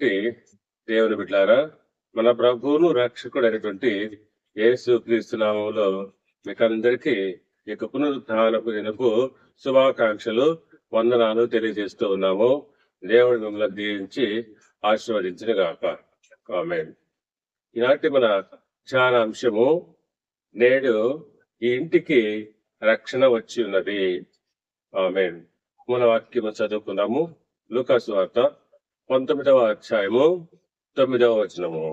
ప్రియమైనటువంటి దేవుని బిడ్డలారా, మన ప్రభువును రక్షకుడు అయినటువంటి యేసు క్రీస్తు నామములో మీకందరికీ ఈ యొక్క పునరుద్ధానపు దినపు శుభాకాంక్షలు, వందనాలు తెలియజేస్తూ ఉన్నాము. దేవుడు మిమ్మల్ని దీవించి ఆశీర్వదించిన గాక. ఆమేన్. ఈనాటి మన ధ్యాన అంశము, నేడు ఈ ఇంటికి రక్షణ వచ్చి ఉన్నది. ఆమేన్. మన వాక్యము చదువుకుందాము. లూకా సువార్త 19వ అధ్యాయము 9వ వచనము.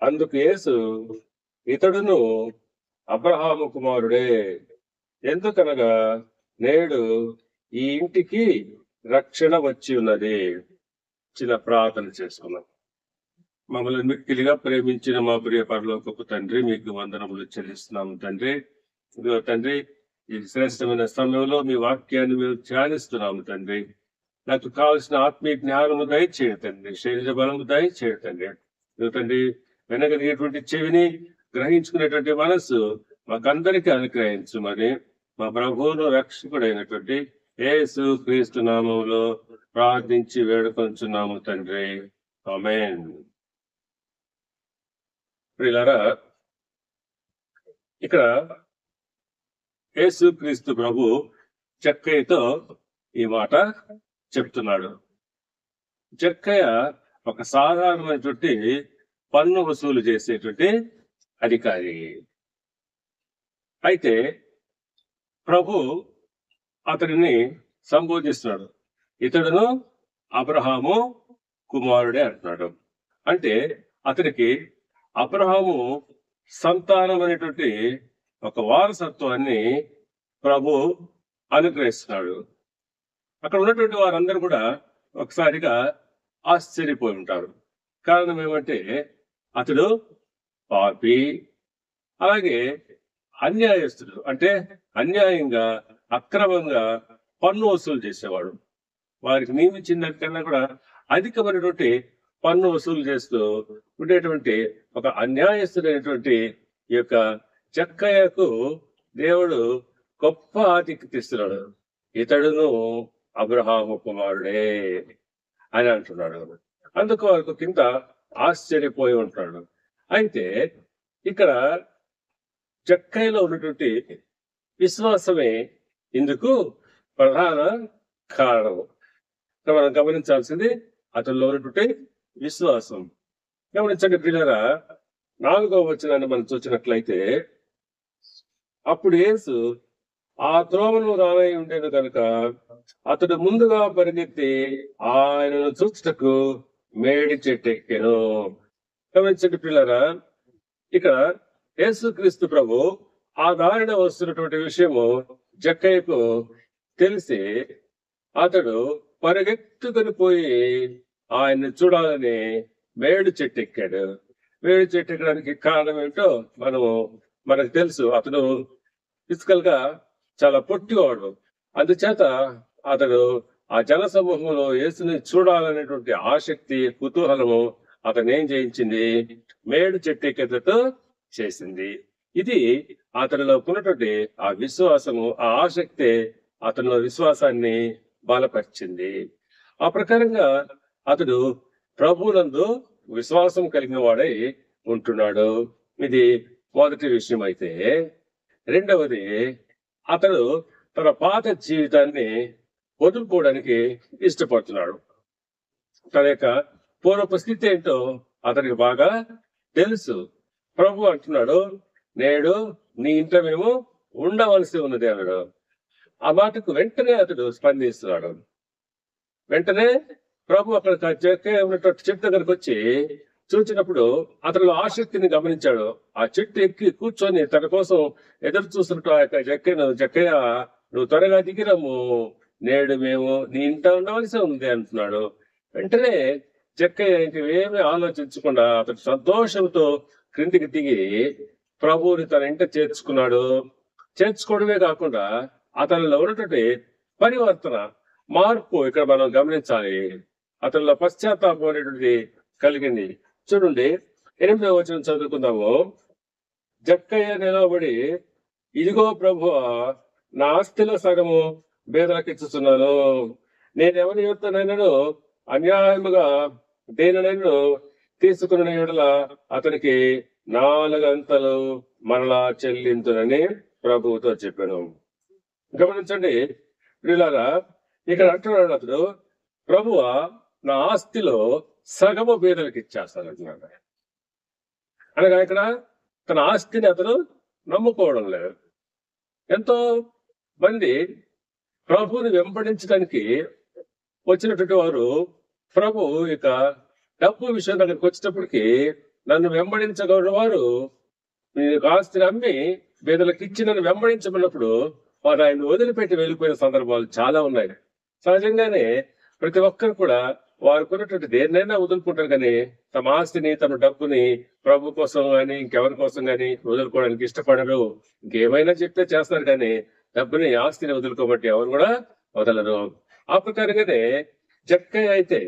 అందుకు యేసు, ఇతడును అబ్రహాము కుమారుడే, ఎందుకనగా నేడు ఈ ఇంటికి రక్షణ వచ్చి ఉన్నది. చిన్న ప్రార్థన చేసుకున్నాం. మమ్మల్ని మిక్కిలిగా ప్రేమించిన మా ప్రియ పరలోకపు తండ్రి, మీకు వందనములు చెల్లిస్తున్నాము తండ్రి. ఇదిగో తండ్రి, ఈ శ్రేష్టమైన సమయంలో మీ వాక్యాన్ని మేము ధ్యానిస్తున్నాము తండ్రి. నాకు కావలసిన ఆత్మీయ జ్ఞానము దయచేయండి తండ్రి, శరీర బలము దయచేయండి తండ్రి. వినగలిగేటువంటి చెవిని, గ్రహించుకునేటువంటి మనస్సు మాకందరికీ అనుగ్రహించమని మా ప్రభువును రక్షకుడైనటువంటి యేసు క్రీస్తు నామములో ప్రార్థించి వేడుకొంచున్నాము తండ్రి. ఆమేన్. ప్రియులారా, ఇక్కడ యేసు క్రీస్తు ప్రభు జక్కయ్యతో ఈ మాట చెప్తున్నాడు. జక్కయ్య ఒక సాధారణమైనటువంటి పన్ను వసూలు చేసేటువంటి అధికారి. అయితే ప్రభు అతడిని సంబోధిస్తున్నాడు. ఇతడును అబ్రహాము కుమారుడే అంటున్నాడు. అంటే అతనికి అబ్రహాము సంతానం అనేటువంటి ఒక వారసత్వాన్ని ప్రభు అనుగ్రహిస్తున్నాడు. అక్కడ ఉన్నటువంటి వారందరూ కూడా ఒకసారిగా ఆశ్చర్యపోయి ఉంటారు. కారణం ఏమంటే అతడు పాపి, అలాగే అన్యాయస్తుడు. అంటే అన్యాయంగా, అక్రమంగా పన్ను వసూలు చేసేవాడు. వారికి నియమించిన దానికన్నా కూడా అధికమైనటువంటి పన్ను వసూలు చేస్తూ ఉండేటువంటి ఒక అన్యాయస్తుడైనటువంటి ఈ యొక్క జక్కయ్యకు దేవుడు గొప్ప ఆతిథ్యత ఇస్తున్నాడు. ఇతడును అబ్రహాము కుమారుడే అని అంటున్నాడు. అందుకు వారికి కింద ఆశ్చర్యపోయి ఉంటున్నాడు. అయితే ఇక్కడ జక్కయ్యలో ఉన్నటువంటి విశ్వాసమే ఇందుకు ప్రధాన కారణం. మనం గమనించాల్సింది అతనిలో ఉన్నటువంటి విశ్వాసం. గమనించండి ప్రియులారా, 4వ వచనాన్ని మనం చూసినట్లయితే, అప్పుడు యేసు ఆ త్రోవను రానై ఉండేది కనుక అతడు ముందుగా పరిగెత్తి ఆయనను చూచుటకు మేడి చెట్టెక్కెను. గమనించండి ప్రియులారా, ఇక్కడ యేసుక్రీస్తు ప్రభు ఆ దారిన వస్తున్నటువంటి విషయము జక్కయ్యకు తెలిసి అతడు పరిగెత్తుకొని పోయి ఆయన్ని చూడాలని మేడు చెట్టు ఎక్కాడు. మేడు చెట్టు ఎక్కడానికి కారణం ఏంటో మనకు తెలుసు. అతడు ఫిజికల్ గా చాలా పొట్టివాడు. అందుచేత అతడు ఆ జన సమూహంలో యేసుని చూడాలనేటువంటి ఆసక్తి, కుతూహలము అతను ఏం చేయించింది? మేడు చెట్టు ఎక్కేటట్టు చేసింది. ఇది అతనిలో ఉన్నటువంటి ఆ విశ్వాసము, ఆ ఆసక్తి అతనిలో విశ్వాసాన్ని బలపరిచింది. ఆ ప్రకారంగా అతడు ప్రభువునందు విశ్వాసం కలిగిన వాడై ఉంటున్నాడు. ఇది మొదటి విషయం. అయితే రెండవది, అతడు తన పాత జీవితాన్ని వదులుకోవడానికి ఇష్టపడుతున్నాడు. తన యొక్క పూర్వపు స్థితి ఏంటో అతనికి బాగా తెలుసు. ప్రభు అంటున్నాడు, నేడు నీ ఇంట మేము ఉండవలసి ఉన్నది అన్నాడు. ఆ మాటకు వెంటనే అతడు స్పందిస్తున్నాడు. వెంటనే ప్రభు అక్కడ ఉన్నటువంటి చెట్టు దగ్గరకు వచ్చి చూసినప్పుడు అతనిలో ఆసక్తిని గమనించాడు. ఆ చెట్టు ఎక్కి కూర్చొని తన కోసం ఎదురు చూస్తున్నట్టు ఆ యొక్క జక్కయ్య, నువ్వు త్వరగా దిగిరము, నేడు మేము నీ ఇంట ఉండవలసి ఉంది అంటున్నాడు. వెంటనే జక్కయ్య ఇంకేమీ ఆలోచించకుండా అతడు సంతోషంతో క్రిందికి దిగి ప్రభువుని తన ఇంట చేర్చుకున్నాడు. చేర్చుకోవడమే కాకుండా అతనిలో ఉన్నటువంటి పరివర్తన, మార్పు ఇక్కడ మనం గమనించాలి. అతనిలో పశ్చాత్తాపం అనేటువంటిది కలిగింది. చూడండి, 8వ వచనం చదువుకుందాము. జక్కయ్య నిలబడి, ఇదిగో ప్రభువా, నా ఆస్తిలో సగము బేదలకు ఇచ్చుతున్నాను. నేనెవరి యొద్దనైనను అన్యాయముగా దేనినైనా తీసుకున్న యెడల అతనికి 4 అంతలు మరలా చెల్లింతునని ప్రభువుతో చెప్పాను. గమనించండి ప్రియులారా, ఇక్కడ అంటున్నాడు అతడు, ప్రభువా నా ఆస్తిలో సగము బీదలకు ఇచ్చేస్తానంటున్నాడు. అనగా ఇక్కడ తన ఆస్తిని అతను నమ్ముకోవడం లేదు. ఎంతో మంది ప్రభువుని వెంబడించడానికి వచ్చినటువంటి వారు ప్రభు ఇక డబ్బు విషయం దగ్గరికి వచ్చేటప్పటికి నన్ను వెంబడించగల వారు మీ ఆస్తిని అమ్మి బీదలకు ఇచ్చి నన్ను వెంబడించమన్నప్పుడు వారు ఆయన వదిలిపెట్టి వెళ్ళిపోయిన సందర్భాలు చాలా ఉన్నాయి. సహజంగానే ప్రతి ఒక్కరు కూడా వారు కొన్నటువంటి దేన్నైనా వదులుకుంటారు, కానీ తమ ఆస్తిని తమ డబ్బుని ప్రభు కోసం గాని ఇంకెవరి కోసం గాని వదులుకోవడానికి ఇష్టపడరు. ఇంకేమైనా చెప్తే చేస్తారు, కానీ డబ్బుని ఆస్తిని వదులుకోబట్టి ఎవరు కూడా వదలరు. ఆ ప్రకారంగానే జక్కయ్య అయితే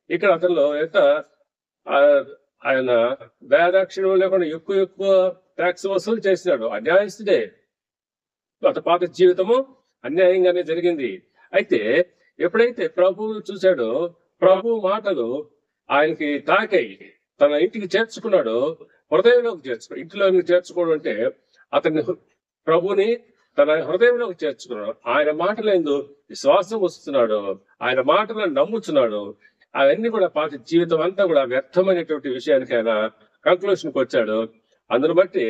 ఇక్కడ అతనిలో ఎంత ఆయన దయాదాక్షిణ్యం లేకుండా ఎక్కువ ట్యాక్స్ వసూలు చేసినాడు. అన్యాయస్తుడే. అత పాత జీవితము అన్యాయంగానే జరిగింది. అయితే ఎప్పుడైతే ప్రభువు చూశాడో, ప్రభు మాటలు ఆయనకి తాకాయి, తన ఇంటికి చేర్చుకున్నాడు, హృదయంలోకి చేర్చుకో. ఇంటిలోకి చేర్చుకోవడం అంటే అతన్ని ప్రభుని తన హృదయంలోకి చేర్చుకున్నాడు. ఆయన మాటలందు విశ్వాసం వస్తున్నాడు, ఆయన మాటలను నమ్ముతున్నాడు. అవన్నీ కూడా పాత జీవితం అంతా కూడా వ్యర్థమైనటువంటి విషయానికి ఆయన కంక్లూషన్కి వచ్చాడు. అందును బట్టి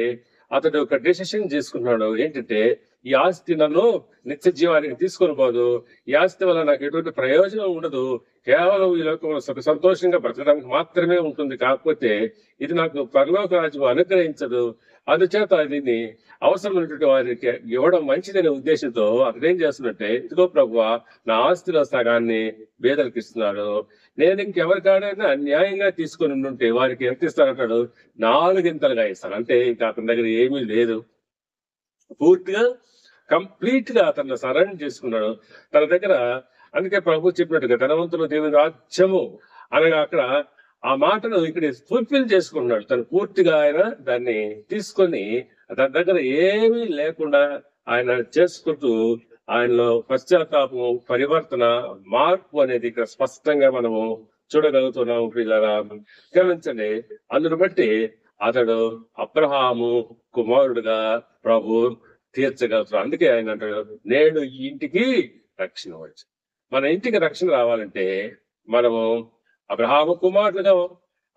అతడు ఒక డెసిషన్ చేసుకున్నాడు. ఏంటంటే, ఈ ఆస్తి నన్ను నిత్య జీవానికి తీసుకొని పోదు, ఈ ఆస్తి వల్ల నాకు ఎటువంటి ప్రయోజనం ఉండదు, కేవలం ఈ లోకంలో సంతోషంగా బ్రతకడానికి మాత్రమే ఉంటుంది. కాకపోతే ఇది నాకు పరలోక రాజ్యం అనుగ్రహించదు. అందుచేత దీన్ని అవసరమైనటువంటి వారికి ఇవ్వడం మంచిదనే ఉద్దేశంతో అతను ఏం చేస్తున్నట్టే, ఇదిగో ప్రభువా నా ఆస్తిలో సగాన్ని బీదలకు ఇస్తున్నాడు. నేను ఇంకెవరికాడైనా అన్యాయంగా తీసుకొని ఉంటే వారికి ఎంత ఇస్తానంటాడు? 4 ఇంతలుగా ఇస్తాను. అంటే ఇంకా అతని దగ్గర ఏమీ లేదు. పూర్తిగా కంప్లీట్ గా అతన్ని సరెండర్ చేసుకున్నాడు తన దగ్గర. అందుకే ప్రభు చెప్పినట్టుగా ధనవంతులు దేవుని రాజ్యము అనగా అక్కడ ఆ మాటను ఇక్కడ ఫుల్ఫిల్ చేసుకున్నాడు. తను పూర్తిగా ఆయన దాన్ని తీసుకొని దాని దగ్గర ఏమీ లేకుండా ఆయన చేసుకుంటూ ఆయనలో పశ్చాత్తాపము, పరివర్తన, మార్పు అనేది ఇక్కడ స్పష్టంగా మనము చూడగలుగుతున్నాము. పిల్లరా గమనించండి. అందును బట్టి అతడు అబ్రహాము కుమారుడుగా ప్రభు తీర్చగలుగుతాడు. అందుకే ఆయన అంటాడు, నేడు ఈ ఇంటికి రక్షణ వచ్చు. మన ఇంటికి రక్షణ రావాలంటే మనము అబ్రహాము కుమారుడుగా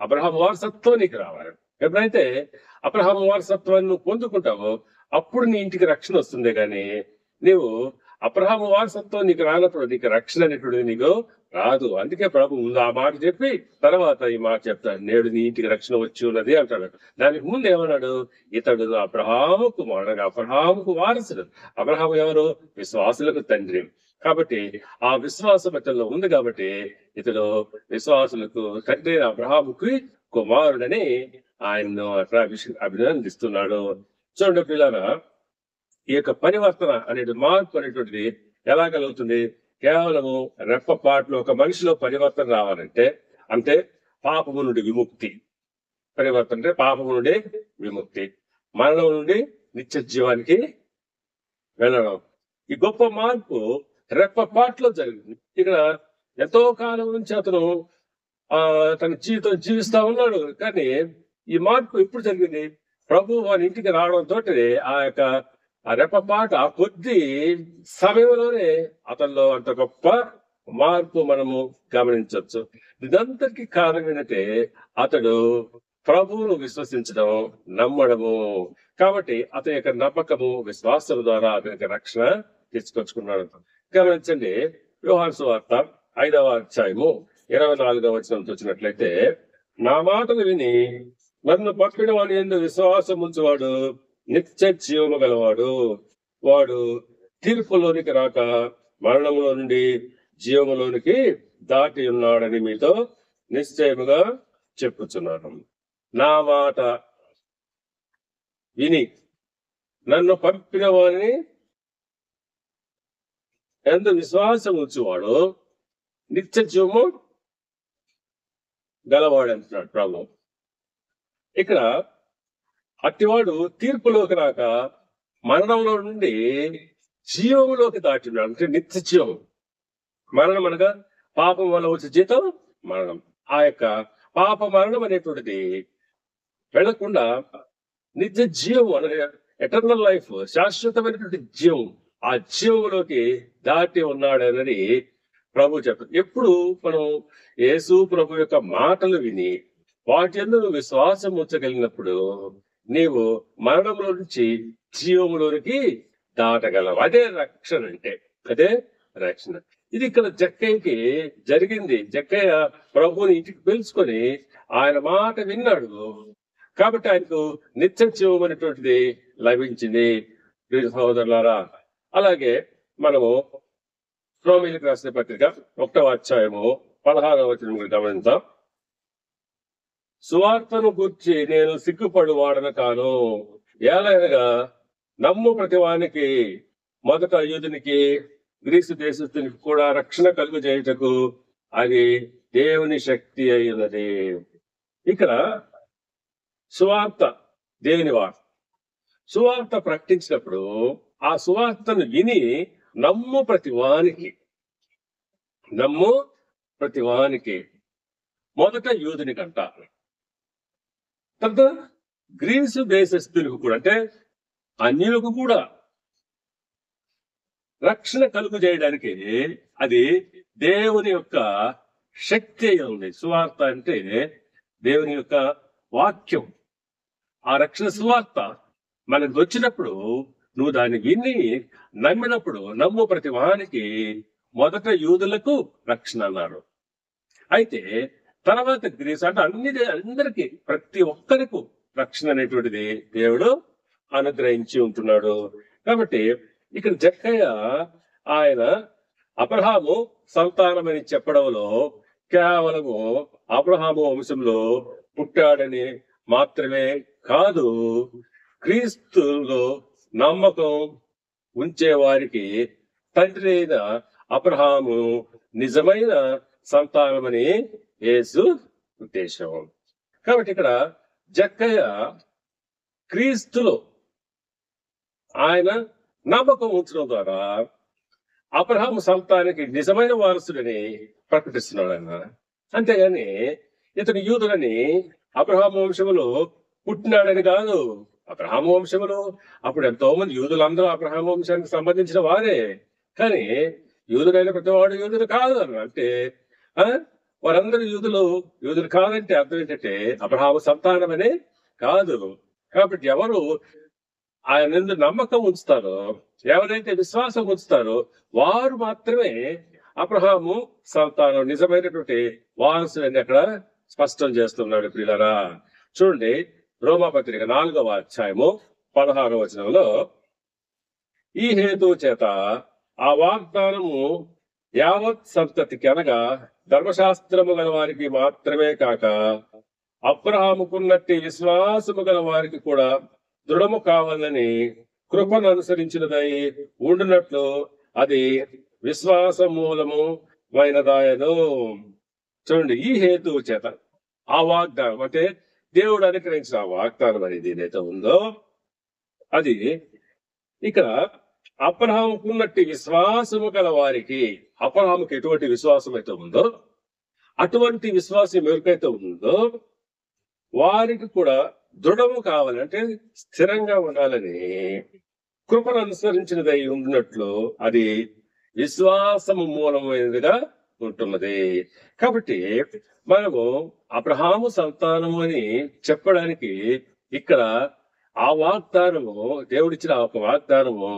అబ్రహాము వారసత్వం నీకు రావాలి. ఎప్పుడైతే అబ్రహాము వారసత్వాన్ని నువ్వు పొందుకుంటావో అప్పుడు నీ ఇంటికి రక్షణ వస్తుంది. కానీ నీవు అబ్రహాము వారసత్వం నీకు రానప్పుడు నీకు రక్షణ అనేటువంటిది నీకు రాదు. అందుకే ప్రభు ముందు ఆ మాట చెప్పి తర్వాత ఈ మాట చెప్తాడు, నేడు నీ ఇంటికి రక్షణ వచ్చి ఉన్నది అంటాడు. దానికి ముందు ఏమన్నాడు? ఇతడు అబ్రహాము కుమారుడు, అబ్రహాముకు వారసుడు. అబ్రహాము ఎవరు? విశ్వాసులకు తండ్రి. కాబట్టి ఆ విశ్వాసం ఇతనిలో ఉంది కాబట్టి ఇతడు విశ్వాసులకు తండ్రి అబ్రహాముకి కుమారుడని ఆయన్ను అట్లా అభినందిస్తున్నాడు. చూడండి పిల్లల, ఈ యొక్క పరివర్తన అనేది మార్పు అనేటువంటిది ఎలా కలుగుతుంది? కేవలము రెప్పపాట్లో ఒక మనిషిలో పరివర్తన రావాలంటే అంటే పాపము నుండి విముక్తి. పరివర్తన అంటే పాపము నుండి విముక్తి, మరణం నుండి నిత్య జీవానికి వెళ్ళడం. ఈ గొప్ప మార్పు రెప్పపాట్లో జరిగింది. ఇక్కడ ఎంతో కాలం నుంచి అతను తన జీవితం జీవిస్తా ఉన్నాడు. కానీ ఈ మార్పు ఎప్పుడు జరిగింది? ప్రభు వారి ఇంటికి రావడంతో ఆ యొక్క ఆ రెప్పపాటు ఆ కొద్ది సమయంలోనే అతనిలో అంత గొప్ప మార్పు మనము గమనించవచ్చు. ఇదంతటికి కారణం ఏంటంటే అతడు ప్రభువును విశ్వసించడం, నమ్మడము. కాబట్టి అతని యొక్క నమ్మకము, విశ్వాసం ద్వారా అతనికి రక్షణ తీసుకొచ్చుకున్నాడు. గమనించండి, యోహాను సువార్త 5వ అధ్యాయము 24వ వచనం చూసినట్లయితే, నా మాటలు విని నన్ను పంపిన వాని యందు విశ్వాసం ఉంచువాడు నిత్య జీవము గలవాడు. వాడు తీర్పులోనికి రాక మరణములో నుండి జీవములోనికి దాటి ఉన్నాడని మీతో నిశ్చయముగా చెప్పుచున్నాను. నా మాట విని నన్ను పంపిన వారిని యందు విశ్వాసం ఉంచువాడు నిత్య జీవము గలవాడు అంటున్నాడు ప్రభు. ఇక్కడ అట్టివాడు తీర్పులోకి రాక మరణంలో నుండి జీవములోకి దాటినాడు. అంటే నిత్య జీవం. మరణం అనగా పాపం వల్ల వచ్చే జీతం మరణం. ఆ యొక్క పాప మరణం అనేటువంటిది వెళ్లకుండా నిత్య జీవం అనగా ఎటర్నల్ లైఫ్, శాశ్వతమైనటువంటి జీవం, ఆ జీవంలోకి దాటి ఉన్నాడని ప్రభు చెప్పారు. ఎప్పుడు మనం యేసు ప్రభు యొక్క మాటలు విని వాటి యందు నువ్వు విశ్వాసం ఉంచగలిగినప్పుడు నీవు మరణంలో నుంచి జీవంలోనికి దాటగలవు. అదే రక్షణ అంటే, అదే రక్షణ. ఇది ఇక్కడ జక్కయ్యకి జరిగింది. జక్కయ్య ప్రభువుని ఇంటికి పిలుచుకొని ఆయన మాట విన్నాడు కాబట్టి ఆయనకు నిత్య జీవం అనేటువంటిది లభించింది. ప్రియ సహోదరులారా, అలాగే మనము రోమీయులకు రాసిన పత్రిక 1వ అధ్యాయము 16వ వచనం గమనిద్దాం. సువార్తను గూర్చి నేను సిగ్గుపడు వాడను కాను, ఏలైనగా నమ్ము ప్రతివానికి, మొదట యూదునికి గ్రీసు దేశస్తునికి కూడా రక్షణ కలుగు చేయుటకు అది దేవుని శక్తి అయినది. ఇక్కడ సువార్త దేవుని వార్త. సువార్త ప్రకటించినప్పుడు ఆ సువార్తను విని నమ్ము ప్రతివానికి మొదట యూదునికి అంట, తర్వాత గ్రీసు దేశస్తులకు కూడా, అంటే అన్యులకు కూడా రక్షణ కలుగు చేయడానికి అది దేవుని యొక్క శక్తి అయి ఉంది. సువార్త అంటే దేవుని యొక్క వాక్యం. ఆ రక్షణ సువార్త మనకు వచ్చినప్పుడు నువ్వు దాన్ని విని నమ్మినప్పుడు నమ్ము ప్రతి వానికి, మొదట యూదులకు రక్షణ అన్నాడు. అయితే తర్వాత గ్రీస్ అంటే అందరికీ, ప్రతి ఒక్కరికి రక్షణ అనేటువంటిది దేవుడు అనుగ్రహించి ఉంటున్నాడు. కాబట్టి ఇక్కడ జక్కయ్య ఆయన అబ్రహాము సంతానమని చెప్పడంలో కేవలము అబ్రహాము వంశంలో పుట్టాడని మాత్రమే కాదు, క్రీస్తులో నమ్మకం ఉంచే వారికి తండ్రి అయిన అబ్రహాము నిజమైన సంతానమని యేసు ఉద్దేశం. కాబట్టి ఇక్కడ జక్కయ్య క్రీస్తులో ఆయన నమ్మకం ఉంచడం ద్వారా అబ్రహాము సంతానానికి నిజమైన వారసుడని ప్రకటిస్తున్నాడు ఆయన. అంతేగాని ఇతను యూదులని అబ్రహాము వంశములో పుట్టినాడని కాదు. అబ్రహాము వంశములో అప్పుడు ఎంతో మంది యూదులందరూ అబ్రహాము వంశానికి సంబంధించిన వారే, కానీ యూదులైన ప్రతివాడు యూదులు కాదు అని అంటే వారందరూ యూదులు కాదంటే అర్థం ఏంటంటే అబ్రహాము సంతానమనే కాదు. కాబట్టి ఎవరు ఆయన నమ్మకం ఉంచుతారో, ఎవరైతే విశ్వాసం ఉంచుతారో వారు మాత్రమే అబ్రహాము సంతానం, నిజమైనటువంటి వారసులని అక్కడ స్పష్టం చేస్తున్నాడు. ప్రియులారా చూడండి, రోమాపత్రిక 4వ అధ్యాయము 16వ వచనంలో, ఈ హేతు చేత ఆ వాగ్దానము యావత్ సంతతికి అనగా ధర్మశాస్త్రము గల వారికి మాత్రమే కాక అబ్రహాముకున్నట్టి విశ్వాసము గల వారికి కూడా దృఢము కావాలని కృపను అనుసరించినదై ఉండునట్లు అది విశ్వాస మూలము అయినదాయను. చూడండి, ఈ హేతువు చేత ఆ వాగ్దానం అంటే దేవుడు అనుగ్రహించిన ఆ వాగ్దానం అనేది ఏదైతే ఉందో అది ఇక్కడ అబ్రహాముకున్నట్టి విశ్వాసము గల వారికి, అబ్రహాముకి ఎటువంటి విశ్వాసం అయితే ఉందో అటువంటి విశ్వాసం ఎవరికైతే ఉందో వారికి కూడా దృఢము కావాలి, అంటే స్థిరంగా ఉండాలని కృపను అనుసరించినదై ఉండినట్లు అది విశ్వాసము మూలమైనదిగా ఉంటున్నది. కాబట్టి మనము అబ్రహాము సంతానము అని చెప్పడానికి ఇక్కడ ఆ వాగ్దానము, దేవుడిచ్చిన ఒక వాగ్దానము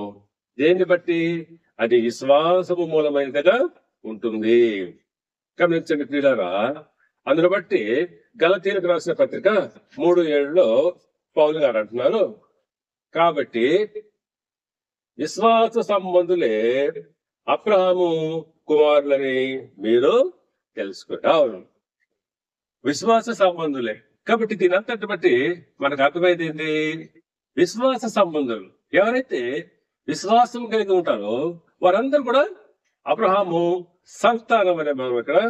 దేన్ని బట్టి అది విశ్వాసము మూలమైనదిగా ఉంటుంది. గమనించండి ప్రియులారా, అందును బట్టి గలతీయులకు రాసిన పత్రిక 3:7 పౌలు గారు అంటున్నారు, కాబట్టి విశ్వాస సంబంధులే అబ్రహాము కుమారులని మీరు తెలుసుకుంటారు. విశ్వాస సంబంధులే కాబట్టి దీని అంతటి బట్టి మనకు అర్థమైంది ఏంటి? విశ్వాస సంబంధులు ఎవరైతే విశ్వాసం కలిగి ఉంటారో వారందరూ కూడా అబ్రహాము సంతానం అనే మనం ఇక్కడ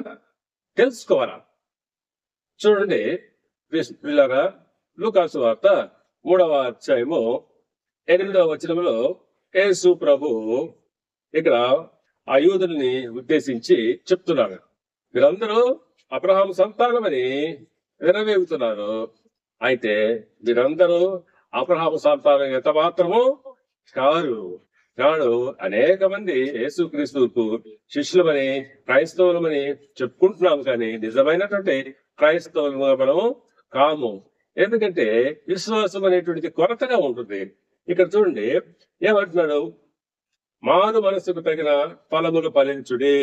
తెలుసుకోవాలా. చూడండి పిల్లరా, లూకాసు వార్త 3వ అధ్యాయము 8వ వచనంలో యేసు ప్రభు ఇక్కడ ఆ యూదుల్ని ఉద్దేశించి చెప్తున్నారు, మీరందరూ అబ్రహాము సంతానమని విరవేగుతున్నారు. అయితే మీరందరూ అబ్రహాము సంతానం ఎంత మాత్రము కారు. నాడు అనేక మంది యేసుక్రీస్తుకు శిష్యులమని క్రైస్తవులమని చెప్పుకుంటున్నాము, కానీ నిజమైనటువంటి క్రైస్తవులుగా మనము కాము. ఎందుకంటే విశ్వాసం అనేటువంటిది కొరతగా ఉంటుంది. ఇక్కడ చూడండి ఏమంటున్నాడు, మారు మనసుకు తగిన ఫలములు ఫలించుడి.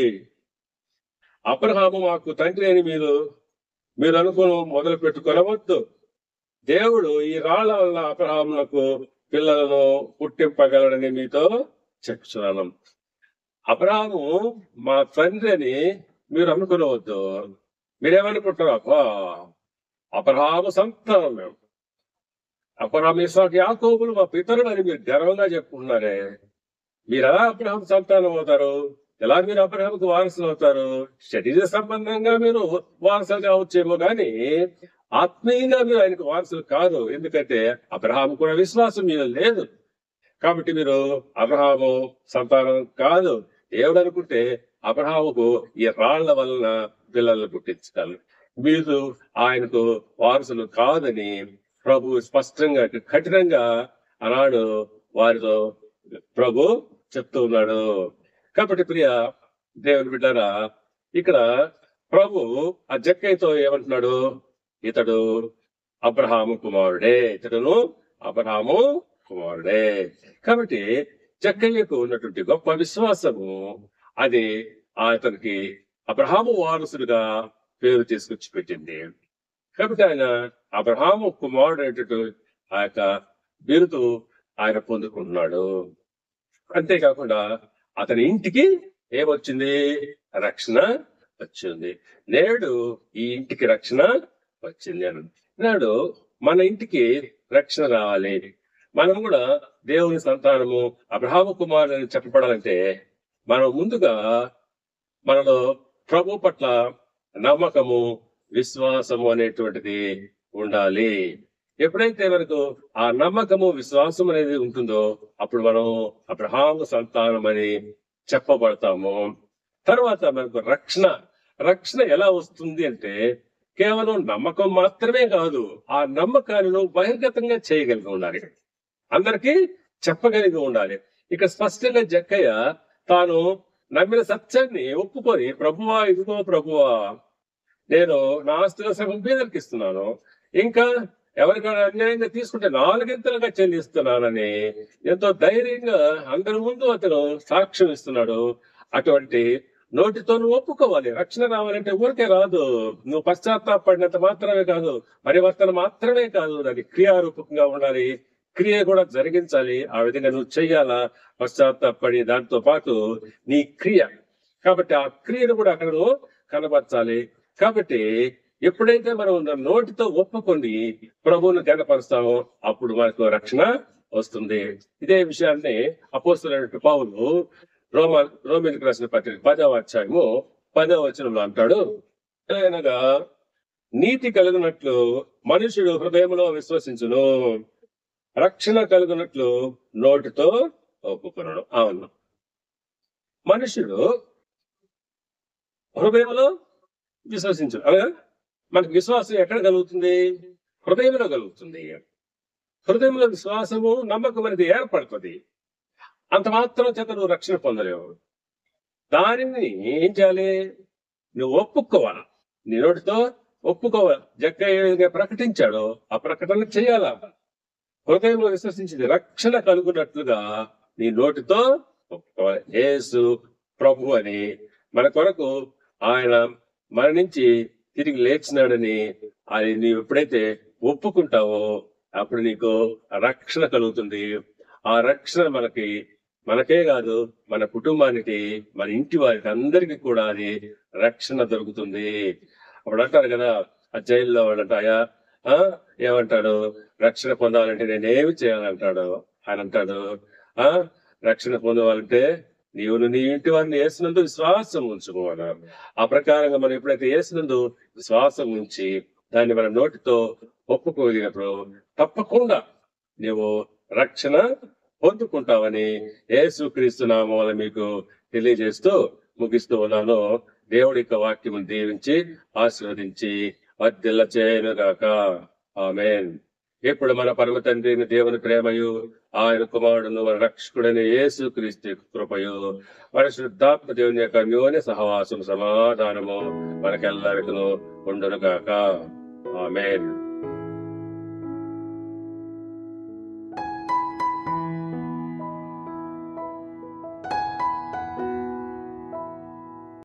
అబ్రహాము మాకు తండ్రి అని మీరు అనుకుని మొదలు పెట్టుకొనవద్దు. దేవుడు ఈ రాళ్ల వల్ల అబ్రహామునకు పిల్లలను పుట్టింపగలడని మీతో చెప్తున్నాను. అబ్రహాము మా తండ్రి అని మీరు అనుకునవద్దు. మీరేమనుకుంటారు? అబ్బా, అబ్రహాము సంతానం మేము, అబ్రహాము ఇస్సాకు యాకోబులు మా పితరులు అని మీరు గర్వంగా చెప్పుకుంటున్నారే. మీరు ఎలా అబ్రహాం సంతానం అవుతారు? ఎలా మీరు అబ్రహాంకు వారసులు అవుతారు? శరీర సంబంధంగా మీరు వారసులు కావచ్చేమో కానీ ఆత్మీయంగా మీరు ఆయనకు వారసులు కాదు. ఎందుకంటే అబ్రహాము కూడా విశ్వాసం మీద లేదు. కాబట్టి మీరు అబ్రహాము సంతానం కాదు. దేవుడు అనుకుంటే అబ్రహాముకు ఈ రాళ్ల వలన పిల్లలు పుట్టించగలరు. మీరు ఆయనకు వారసులు కాదని ప్రభు స్పష్టంగా కఠినంగా ఆనాడు వారితో ప్రభు చెప్తూ ఉన్నాడు. కాబట్టి ప్రియ దేవుని బిడ్డారా, ఇక్కడ ప్రభు ఆ జక్కయ్యతో ఏమంటున్నాడు? ఇతడు అబ్రహాము కుమారుడే, ఇతడును అబ్రహాము కుమారుడే. కాబట్టి జక్కయ్యకు ఉన్నటువంటి గొప్ప విశ్వాసము అది అతనికి అబ్రహాము వారసుడుగా పేరు తీసుకొచ్చి పెట్టింది. కాబట్టి ఆయన అబ్రహాము కుమారుడు అనేటువంటి ఆ యొక్క బిరుదు ఆయన పొందుకుంటున్నాడు. అంతేకాకుండా అతని ఇంటికి ఏమొచ్చింది? రక్షణ వచ్చింది. నేడు ఈ ఇంటికి రక్షణ వచ్చింది అని. నాడు మన ఇంటికి రక్షణ రావాలి. మనం కూడా దేవుని సంతానము అబ్రహాము కుమారుడు అని చెప్పబడాలంటే మనం ముందుగా మనలో ప్రభు పట్ల నమ్మకము, విశ్వాసము అనేటువంటిది ఉండాలి. ఎప్పుడైతే మనకు ఆ నమ్మకము, విశ్వాసం అనేది ఉంటుందో అప్పుడు మనం అబ్రహాము సంతానం అని చెప్పబడతాము. తర్వాత మనకు రక్షణ ఎలా వస్తుంది అంటే కేవలం నమ్మకం మాత్రమే కాదు, ఆ నమ్మకాలను బహిర్గతంగా చేయగలిగి ఉండాలి, అందరికీ చెప్పగలిగి ఉండాలి. ఇక స్పష్టంగా జక్కయ్య తాను నమ్మిన సత్యాన్ని ఒప్పుకొని, ప్రభువా ఇదిగో ప్రభువా, నేను నా ఆస్తుల సగం పేదలకు ఇస్తున్నాను, ఇంకా ఎవరికైనా అన్యాయంగా తీసుకుంటే 4 చెల్లిస్తున్నానని ఎంతో ధైర్యంగా అందరి ముందు అతను సాక్ష్యం ఇస్తున్నాడు. అటువంటి నోటితో నువ్వు ఒప్పుకోవాలి. రక్షణ రావాలంటే ఊరికే రాదు. నువ్వు పశ్చాత్తాపడినంత మాత్రమే కాదు, పరివర్తన మాత్రమే కాదు, అది క్రియారూపకంగా ఉండాలి, క్రియ కూడా జరిగించాలి. ఆ విధంగా నువ్వు చెయ్యాలా, పశ్చాత్తాపడి దాంతో పాటు నీ క్రియ. కాబట్టి ఆ క్రియను కూడా అక్కడ నువ్వు కనబరచాలి. కాబట్టి ఎప్పుడైతే మనం నోటితో ఒప్పుకొని ప్రభువును గణపరుస్తామో అప్పుడు మనకు రక్షణ వస్తుంది. ఇదే విషయాన్ని అపోస్తలుడైన పౌలు రోమీయులకు రాసిన పత్రిక 10వ అధ్యాయము 10వ వచనంలో అంటాడు, అనగా నీతి కలుగునట్లు మనుషుడు హృదయంలో విశ్వసించును, రక్షణ కలుగునట్లు నోటితో ఒప్పుకొనను. అవును, మనుషుడు హృదయంలో విశ్వసించు. అనగా మనకు విశ్వాసం ఎక్కడ కలుగుతుంది? హృదయంలో కలుగుతుంది. హృదయంలో విశ్వాసము, నమ్మకం అనేది ఏర్పడుతుంది. అంత మాత్రం చేత నువ్వు రక్షణ పొందలేవు. దానిని ఏం చేయాలి? నువ్వు ఒప్పుకోవాలి, నీ నోటితో ఒప్పుకోవాలి. జక్కయ్య ప్రకటించాడు, ఆ ప్రకటన చేయాలా. హృదయంలో విశ్వసించింది రక్షణ కలుగునట్లుగా నీ నోటితో ఒప్పుకోవాలి. యేసు ప్రభు అని, మన కొరకు ఆయన మరణించి తిరిగి లేచినాడని అది నీవు ఎప్పుడైతే ఒప్పుకుంటావో అప్పుడు నీకు రక్షణ కలుగుతుంది. ఆ రక్షణ మనకే కాదు, మన కుటుంబానికి, మన ఇంటి వారికి అందరికీ కూడా అది రక్షణ దొరుకుతుంది. అప్పుడు అంటారు కదా, ఆ జైల్లో వాళ్ళంటాయా ఏమంటాడు? రక్షణ పొందాలంటే నేనేమి చేయాలంటాడు. ఆయన అంటాడు, రక్షణ పొందాలంటే నీవు నీ ఇంటి వారిని యేసునందు విశ్వాసం ఉంచుకోవాలి. ఆ ప్రకారంగా మనం ఎప్పుడైతే యేసునందు విశ్వాసం ఉంచి దాన్ని మన నోటితో ఒప్పుకోగలిగినప్పుడు తప్పకుండా నీవు రక్షణ పొందుకుంటావని యేసుక్రీస్తు నామమున మీకు తెలియజేస్తూ ముగిస్తూ ఉన్నాను. దేవుడి యొక్క వాక్యము దీవించి ఆశీర్వదించి వర్ధిల్ల చేయనుగాక. ఆమేన్. ఇప్పుడు మన పరమ తండ్రి అయిన దేవుని ప్రేమయు, ఆయన కుమారుడును మన రక్షకుడైన యేసు క్రీస్తు యొక్క కృపయు, పరిశుద్ధాత్మ దేవుని యొక్క అన్యోన్య సహవాసం సమాధానము మనకెల్లరికను ఉండునుగాక. ఆమేన్.